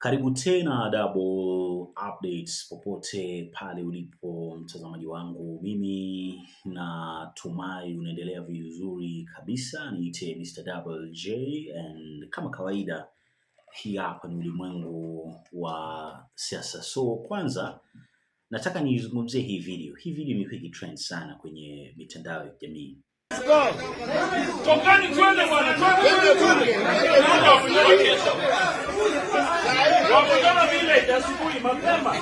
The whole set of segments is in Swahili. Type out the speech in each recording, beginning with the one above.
Karibu tena double updates popote pale ulipo mtazamaji wangu. Mimi natumai unaendelea vizuri kabisa. Niite Mr. Double J, and kama kawaida hii hapa ni ulimwengu wa siasa. So kwanza nataka nizungumzie hii video. Hii video imekuwa ikitrend sana kwenye mitandao ya kijamii. Tokani twende bwana, twende. Wakutana vile asubuhi mapema.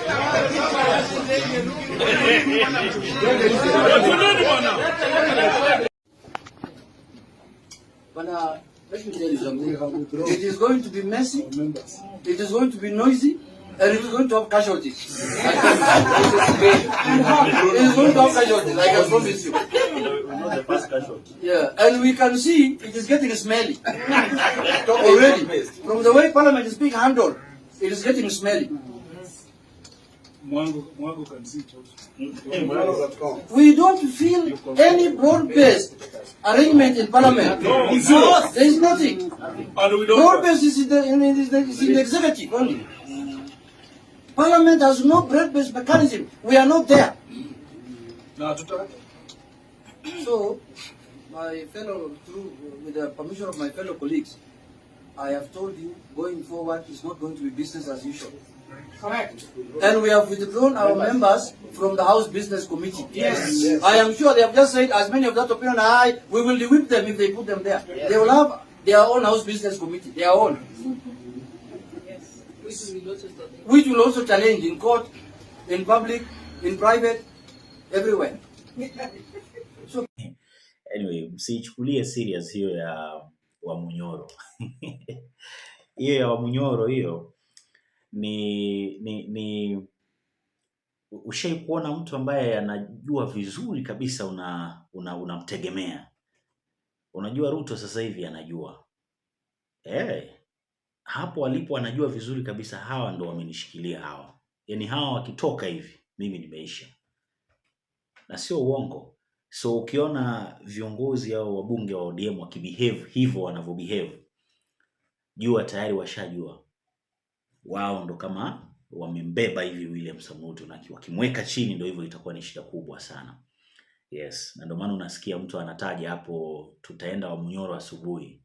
Twende bwana. But let me tell you something. It is going to be messy. It is going to be noisy. And it is going to have casualties. It is going to have casualties, like I promised you. Yeah, and we can see it is getting smelly already. From the way Parliament is being handled, it is getting smelly. We don't feel any broad-based arrangement in Parliament. No. There is nothing. Broad-based is in the executive only. Parliament has no broad-based mechanism. We are not there. So, my fellow, with the permission of my fellow colleagues, I have told you, going forward, it's not going to be business as usual. Correct. And we have withdrawn our members from the House Business Committee. Yes. I am sure they have just said, as many of that opinion, we will whip them if they put them there. Yes. They will have their own House Business Committee, their own. Yes. Which will also challenge in court, in public, in private, everywhere. So, anyway, msichukulie serious hiyo ya Wamunyoro. Hiyo ya Wamunyoro hiyo ni ushai kuona mtu ambaye anajua vizuri kabisa unamtegemea. Unajua Ruto sasa hivi anajua. Hapo alipo anajua vizuri kabisa, hawa ndo wamenishikilia hawa. Yaani hawa wakitoka hivi mimi nimeisha. Na sio uongo. So ukiona viongozi au wabunge wa ODM wakibehave hivyo wanavyobehave, jua tayari washajua wao ndo kama wamembeba hivi William Samoei, na wakimweka chini ndo hivyo itakuwa ni shida kubwa sana. Yes, na ndio maana unasikia mtu anataja hapo tutaenda Wamunyoro asubuhi.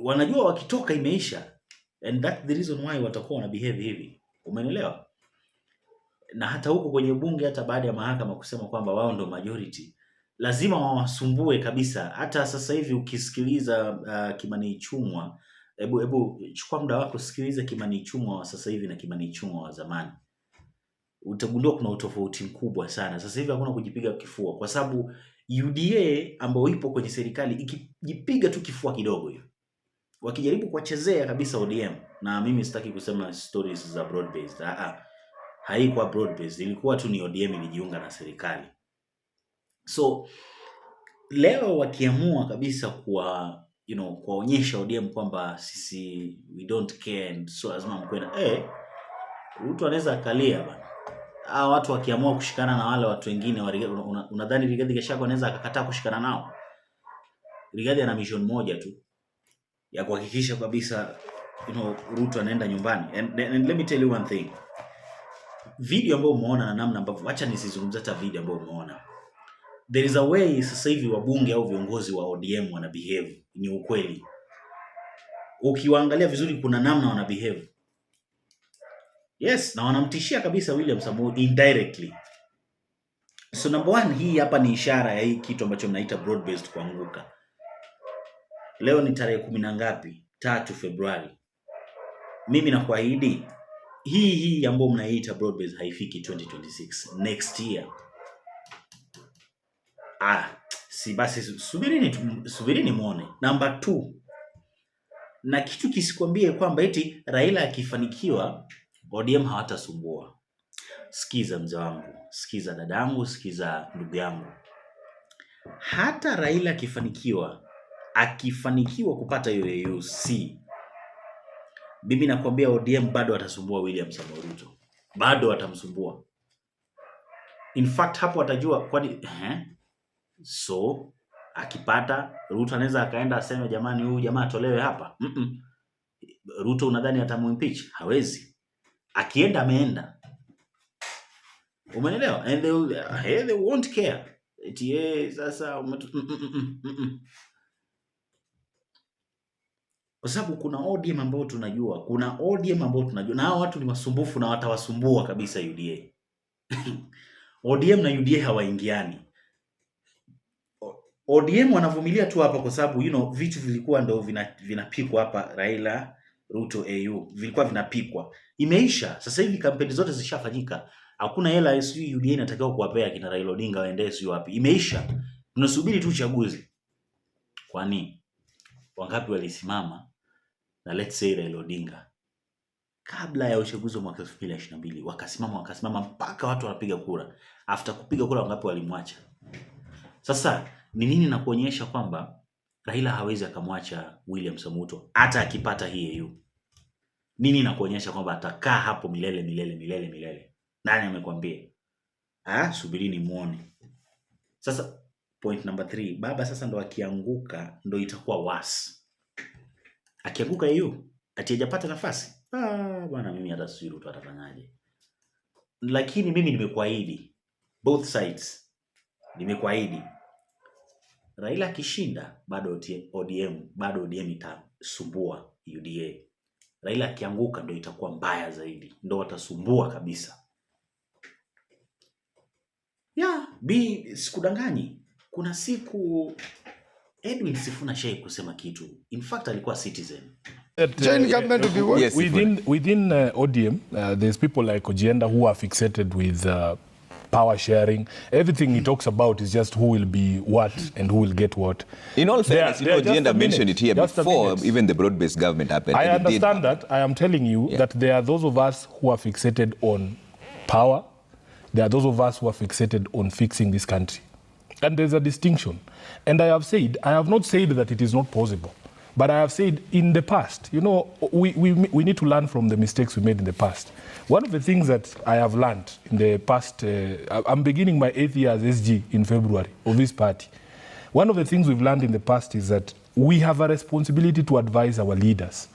Wanajua wakitoka imeisha, and that's the reason why watakuwa wana behave hivi. Umeelewa? Na hata huko kwenye bunge, hata baada ya mahakama kusema kwamba wao ndo majority, lazima wawasumbue kabisa. Hata sasa hivi ukisikiliza Kimani Ichung'wah, hebu chukua muda wako sikiliza Kimani Ichung'wah wa sasa hivi na Kimani Ichung'wah wa zamani. Utagundua kuna utofauti mkubwa sana. Sasa hivi hakuna kujipiga kifua, kwa sababu UDA ambao ipo kwenye serikali ikijipiga tu kifua kidogo hiyo, wakijaribu kuwachezea kabisa ODM. Na mimi sitaki kusema stories za broad based. Haikuwa broad based, ilikuwa tu ni ODM ilijiunga na serikali. So leo wakiamua kabisa kuwaonyesha ODM kwamba sisi we don't care, and so lazima mkwenda mtu anaweza akalia bana. Watu wakiamua kushikana na wale watu wengine, unadhani Rigathi Gachagua anaweza akakataa kushikana nao? Rigathi ana mission moja tu ya kuhakikisha kabisa Ruto anaenda nyumbani. And let me tell you one thing. Video ambayo umeona na namna ambavyo, acha nisizungumzie hata video ambayo umeona. There is a way sasa hivi wabunge au viongozi wa ODM wana behave, ni ukweli. Ukiwaangalia vizuri kuna namna wana behave. Yes, na wanamtishia kabisa William Samoei indirectly. So number one, hii hapa ni ishara ya hii kitu ambacho mnaita broad based kuanguka. Leo ni tarehe 10 na ngapi? 3 Februari. Mimi nakuahidi hii ambayo mnaita broad based haifiki 2026 next year. Si basi subirini muone. Number 2. Na kitu kisikwambie kwamba eti Raila akifanikiwa ODM hawatasumbua. Sikiza mzee wangu, sikiza dadangu, sikiza ndugu yangu. Hata Raila akifanikiwa kupata hiyo AUC, mimi nakwambia ODM bado atasumbua William Samoei Ruto. Bado atamsumbua. In fact hapo atajua kwani so akipata Ruto anaweza akaenda aseme jamani huyu jamaa atolewe hapa. Ruto unadhani atamwimpeach? Hawezi. Akienda ameenda. Umeelewa? And they won't care. Eti sasa kwa sababu kuna ODM ambao tunajua, na hao watu ni wasumbufu na watawasumbua kabisa UDA. ODM na UDA hawaingiani. ODM wanavumilia tu hapa kwa sababu vitu vilikuwa ndo vinapikwa hapa, Raila, Ruto, AU vilikuwa vinapikwa. Imeisha. Sasa hivi kampeni zote zishafanyika. Hakuna hela SU UDA inatakiwa kuwapea kina Raila Odinga waende SU wapi. Imeisha. Tunasubiri tu uchaguzi. Kwani wangapi walisimama na let's say Raila Odinga kabla ya uchaguzi wa mwaka 2022 wakasimama mpaka watu wanapiga kura. After kupiga kura wangapi walimwacha? Sasa ni nini na kuonyesha kwamba Raila hawezi akamwacha William Samuto hata akipata hii AU? Nini na kuonyesha kwamba atakaa hapo milele? Nani amekwambia? Subirini muone. Sasa point number 3, baba sasa ndo akianguka ndo itakuwa worse. Akianguka AU ati hajapata nafasi. Bwana mimi hata sijui Ruto atafanyaje. Lakini mimi nimekuahidi both sides. Nimekuahidi Raila akishinda bado ODM itasumbua UDA. Raila akianguka ndo itakuwa mbaya zaidi. Ndo watasumbua kabisa. Sikudanganyi. Kuna siku Edwin Sifuna Shai kusema kitu. In fact alikuwa Citizen. Joint government will be what? Yes, within ODM, there's people like Ojienda who are fixated with power sharing. Everything he talks about is just who will be what and who will get what. In all fairness, Ojienda mentioned it here before even the broad-based government happened. I understand that. I am telling you that there are those of us who are fixated on power. There are those of us who are fixated on fixing this country. And there's a distinction. And I have not said that it is not possible. But I have said in the past, we need to learn from the mistakes we made in the past. One of the things that I have learned in the past, I'm beginning my 8th year as SG in February of this party. One of the things we've learned in the past is that we have a responsibility to advise our leaders.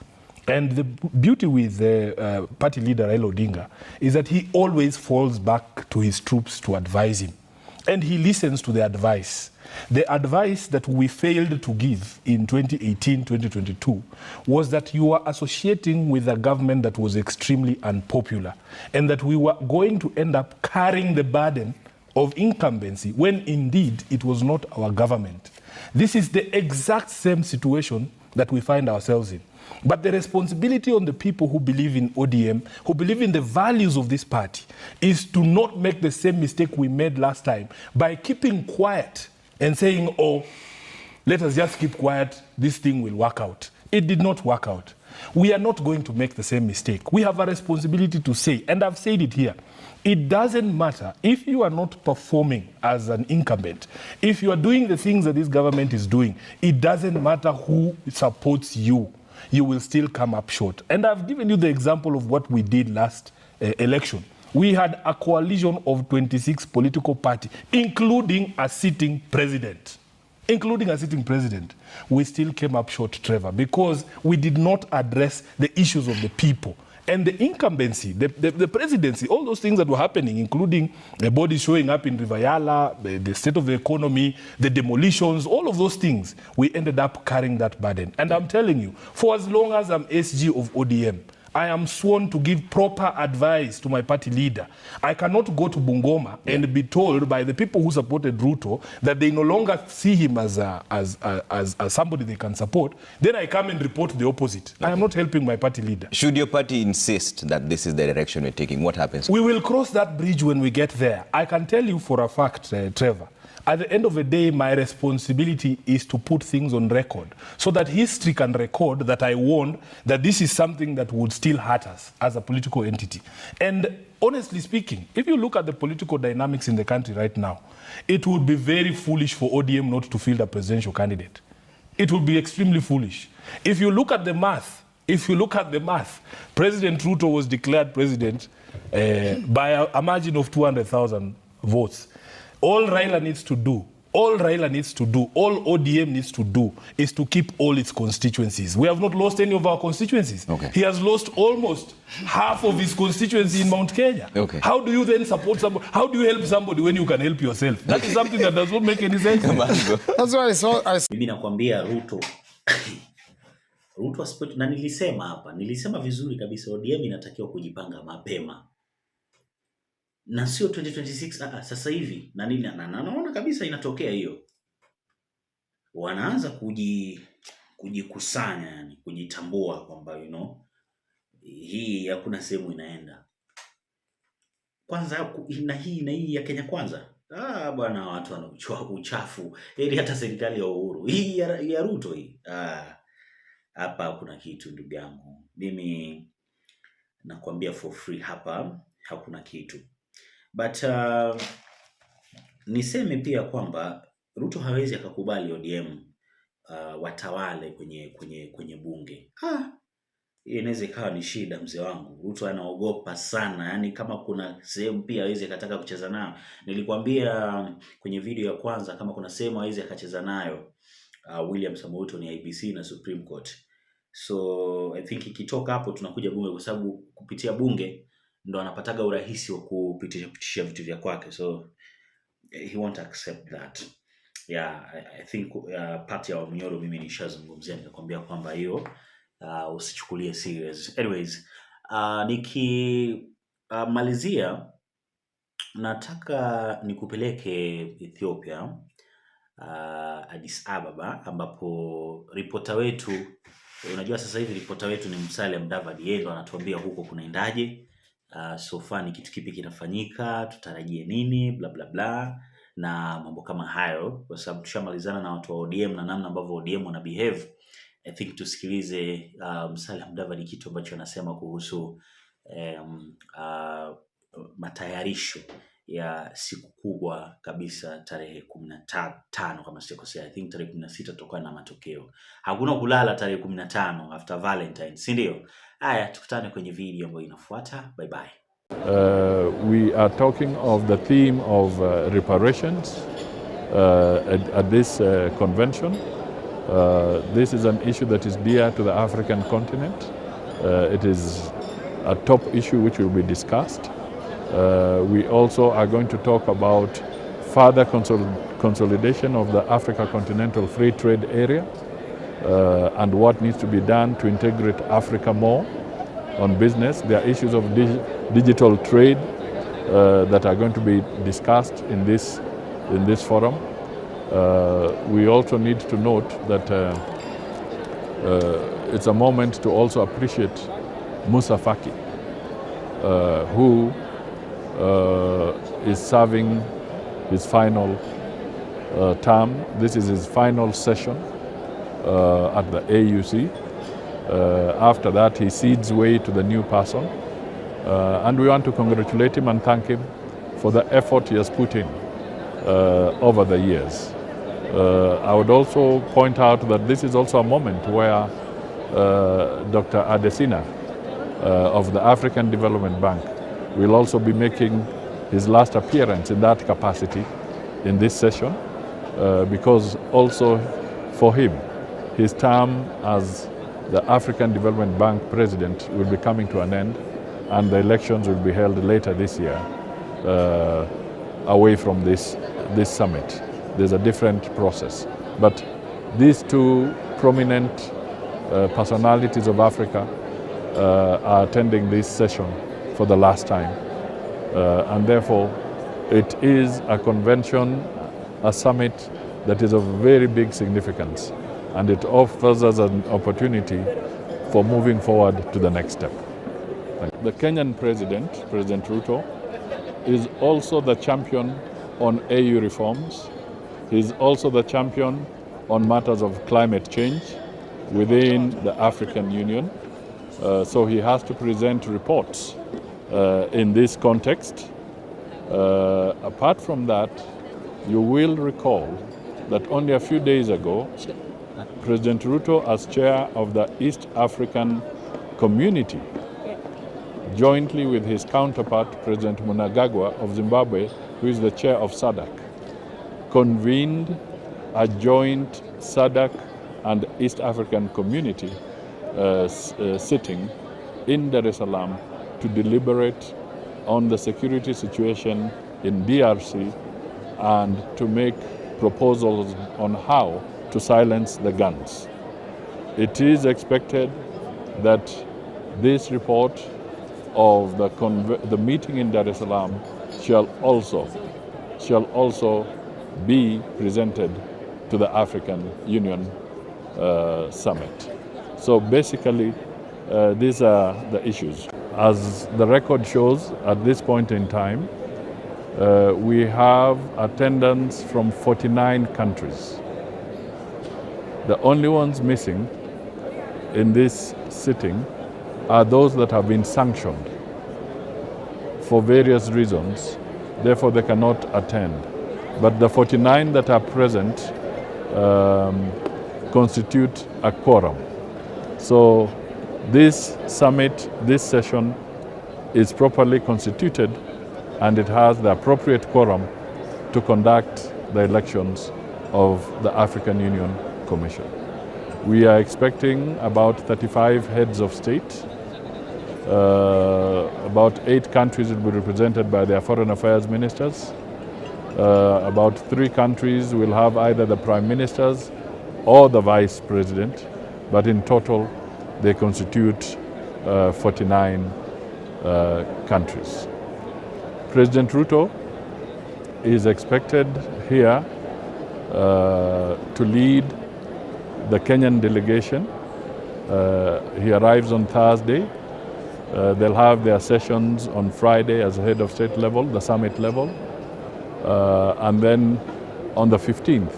And the beauty with the party leader, Raila Odinga, is that he always falls back to his troops to advise him. And he listens to the advice. The advice that we failed to give in 2018-2022 was that you were associating with a government that was extremely unpopular and that we were going to end up carrying the burden of incumbency when indeed it was not our government. This is the exact same situation that we find ourselves in. But the responsibility on the people who believe in ODM, who believe in the values of this party, is to not make the same mistake we made last time by keeping quiet and saying, let us just keep quiet, this thing will work out. It did not work out. We are not going to make the same mistake. We have a responsibility to say, and I've said it here, it doesn't matter if you are not performing as an incumbent, if you are doing the things that this government is doing, it doesn't matter who supports you. You will still come up short. And I've given you the example of what we did last election. We had a coalition of 26 political parties, including a sitting president. We still came up short, Trevor, because we did not address the issues of the people. And the incumbency, the presidency, all those things that were happening, including the bodies showing up in Rivayala, the state of the economy, the demolitions, all of those things, we ended up carrying that burden. And I'm telling you, for as long as I'm SG of ODM, I am sworn to give proper advice to my party leader. I cannot go to Bungoma and be told by the people who supported Ruto that they no longer see him as somebody they can support. Then I come and report the opposite. I am not helping my party leader. Should your party insist that this is the direction we're taking, what happens? We will cross that bridge when we get there. I can tell you for a fact, Trevor, at the end of the day, my responsibility is to put things on record so that history can record that I warned that this is something that would still hurt us as a political entity. And honestly speaking, if you look at the political dynamics in the country right now, it would be very foolish for ODM not to field a presidential candidate. It would be extremely foolish. If you look at the math, President Ruto was declared president by a margin of 200,000 votes. All Raila needs to do, All Raila needs to do, all ODM needs to do, is to keep all its constituencies. We have not lost any of our constituencies. Okay. He has lost almost half of his constituency in Mount Kenya. Okay. How do you then support somebody? How do you help somebody when you can help yourself? That is something that does not make any sense. That's why I saw. Mimi nakwambia Ruto Ruto asipo, na nilisema vizuri kabisa, ODM inatakiwa kujipanga mapema. Na sio 2026, sasa hivi. Na naona kabisa inatokea hiyo. Wanaanza kujikusanya, yani kujitambua kwamba hii hakuna sehemu inaenda. Kwanza hii ya Kenya kwanza. Bwana, watu wana uchafu. Ili hata serikali ya Uhuru. Hii ya Ruto hii. Hapa kuna kitu ndugu yangu. Mimi nakwambia for free, hapa hakuna kitu. But niseme pia kwamba Ruto hawezi akakubali ODM watawale kwenye bunge. Hiyo inaweza ikawa ni shida, mzee wangu. Ruto anaogopa sana. Yani kama kuna sehemu pia hawezi akataka kucheza nayo. Nilikwambia kwenye video ya kwanza kama kuna sehemu hawezi akacheza nayo William Samoei Ruto ni IEBC na Supreme Court. So I think ikitoka hapo tunakuja bunge, kwa sababu kupitia bunge ndo anapataga urahisi wa kupitisha vitu vya kwake. So he won't accept that. Yeah, I think party ya Mnyoro mimi nishazungumzia nikakwambia kwamba hiyo usichukulie serious. Anyways, nikimalizia nataka nikupeleke Ethiopia, Addis Ababa, ambapo ripota wetu, unajua sasa hivi ripota wetu ni Musalia Mudavadi, yeye ndo anatuambia huko kunaendaje. So far ni kitu kipi kinafanyika, tutarajie nini, bla bla bla na mambo kama hayo, kwa sababu tushamalizana na watu wa ODM na namna ambavyo ODM wana behave. I think tusikilize Musalia Mudavadi kitu ambacho anasema kuhusu matayarisho ya siku kubwa kabisa tarehe 15 kama sikosea. I think tarehe 16 tutakuwa na matokeo. Hakuna kulala tarehe 15 after Valentine, si ndio? Haya, tukutane kwenye video ambayo inafuata. Bye bye. We are talking of the theme of reparations at this convention. This is an issue that is dear to the African continent. It is a top issue which will be discussed. We also are going to talk about further consolidation of the Africa Continental Free Trade Area and what needs to be done to integrate Africa more on business. There are issues of digital trade that are going to be discussed in this forum. We also need to note that it's a moment to also appreciate Musa Faki, who is serving his final term. This is his final session at the AUC. After that, he cedes way to the new person. And we want to congratulate him and thank him for the effort he has put in over the years. I would also point out that this is also a moment where Dr. Adesina of the African Development Bank will also be making his last appearance in that capacity in this session, because also for him, his term as the African Development Bank president will be coming to an end, and the elections will be held later this year away from this summit. There's a different process. But these two prominent personalities of Africa are attending this session for the last time. And therefore, it is a convention, a summit that is of very big significance. And it offers us an opportunity for moving forward to the next step. The Kenyan president, President Ruto, is also the champion on AU reforms. He's also the champion on matters of climate change within the African Union. So he has to present reports in this context. Apart from that, you will recall that only a few days ago, President Ruto, as chair of the East African Community, jointly with his counterpart, President Mnangagwa of Zimbabwe, who is the chair of SADC, convened a joint SADC and East African Community sitting in Dar es Salaam to deliberate on the security situation in DRC and to make proposals on how to silence the guns. It is expected that this report of the meeting in Dar es Salaam shall also be presented to the African Union Summit. So basically, these are the issues. As the record shows, at this point in time, we have attendance from 49 countries. The only ones missing in this sitting are those that have been sanctioned for various reasons, therefore they cannot attend. But the 49 that are present constitute a quorum. So this summit, this session is properly constituted and it has the appropriate quorum to conduct the elections of the African Union Commission. We are expecting about 35 heads of state. About 8 countries will be represented by their foreign affairs ministers. About 3 countries will have either the prime ministers or the vice president, but in total they constitute 49 countries. President Ruto is expected here to lead the Kenyan delegation. He arrives on Thursday. They'll have their sessions on Friday as head of state level, the summit level. And then on the 15th,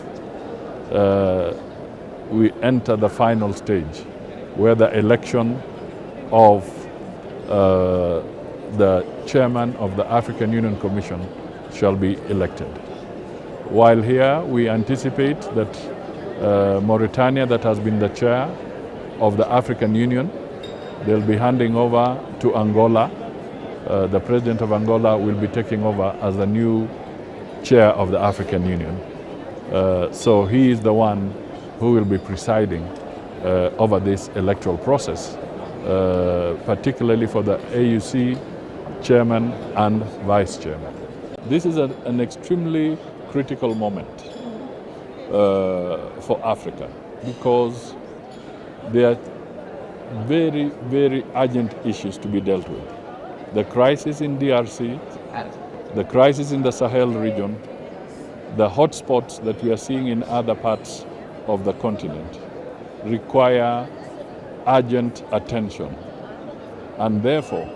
we enter the final stage where the election of the chairman of the African Union Commission shall be elected. While here, we anticipate that Mauritania, that has been the chair of the African Union, they'll be handing over to Angola. The president of Angola will be taking over as the new chair of the African Union. So he is the one who will be presiding over this electoral process, particularly for the AUC chairman and vice chairman. This is an extremely critical moment for Africa because there are very, very urgent issues to be dealt with. The crisis in DRC, the crisis in the Sahel region, the hotspots that we are seeing in other parts of the continent require urgent attention. And therefore,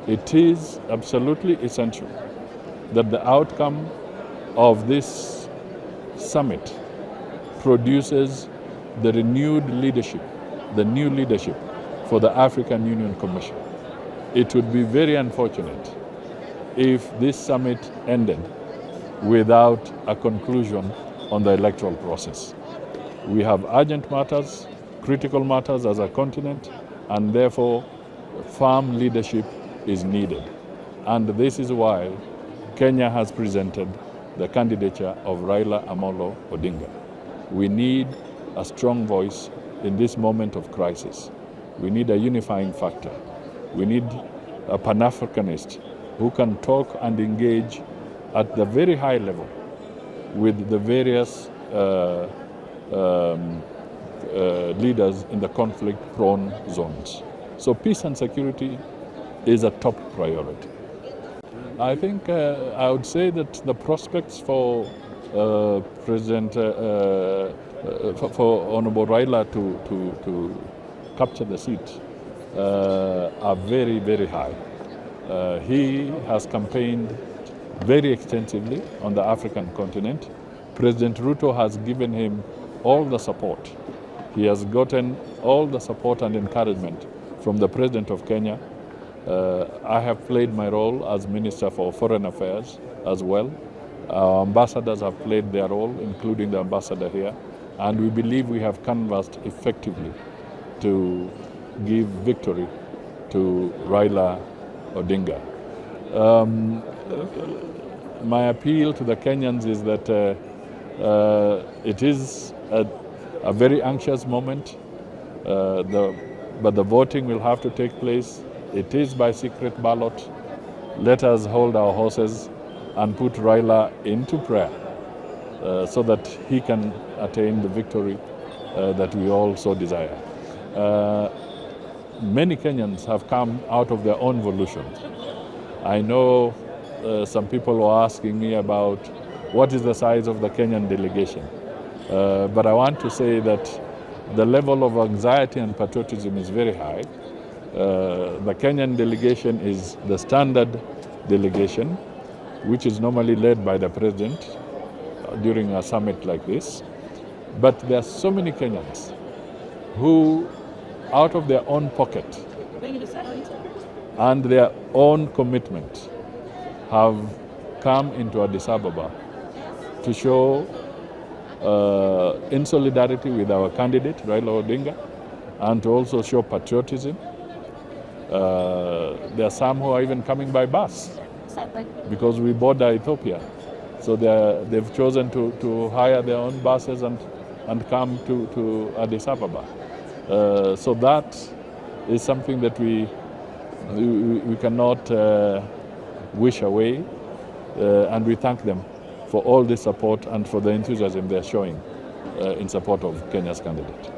it is absolutely essential that the outcome of this summit produces the renewed leadership, the new leadership for the African Union Commission. It would be very unfortunate if this summit ended without a conclusion on the electoral process. We have urgent matters, critical matters as a continent, and therefore firm leadership is needed. And this is why Kenya has presented the candidature of Raila Amolo Odinga. We need a strong voice in this moment of crisis. We need a unifying factor. We need a Pan-Africanist who can talk and engage at the very high level with the various leaders in the conflict-prone zones. So peace and security is a top priority. I think I would say that the prospects for President for Honorable Raila to capture the seat are very, very high. He has campaigned very extensively on the African continent. President Ruto has given him all the support. He has gotten all the support and encouragement from the President of Kenya. I have played my role as Minister for Foreign Affairs as well. Our ambassadors have played their role, including the ambassador here, and we believe we have canvassed effectively to give victory to Raila Odinga. My appeal to the Kenyans is that It is a very anxious moment, but the voting will have to take place. It is by secret ballot. Let us hold our horses and put Raila into prayer so that he can attain the victory that we all so desire. Many Kenyans have come out of their own volition. I know some people were asking me about what is the size of the Kenyan delegation. But I want to say that the level of anxiety and patriotism is very high. The Kenyan delegation is the standard delegation, which is normally led by the president during a summit like this. But there are so many Kenyans who, out of their own pocket and their own commitment, have come into Addis Ababa to show in solidarity with our candidate, Raila Odinga, and to also show patriotism. There are some who are even coming by bus because we border Ethiopia. So they've chosen to hire their own buses and come to Addis Ababa. So that is something that we cannot wish away, and we thank them for all this support and for the enthusiasm they're showing in support of Kenya's candidate.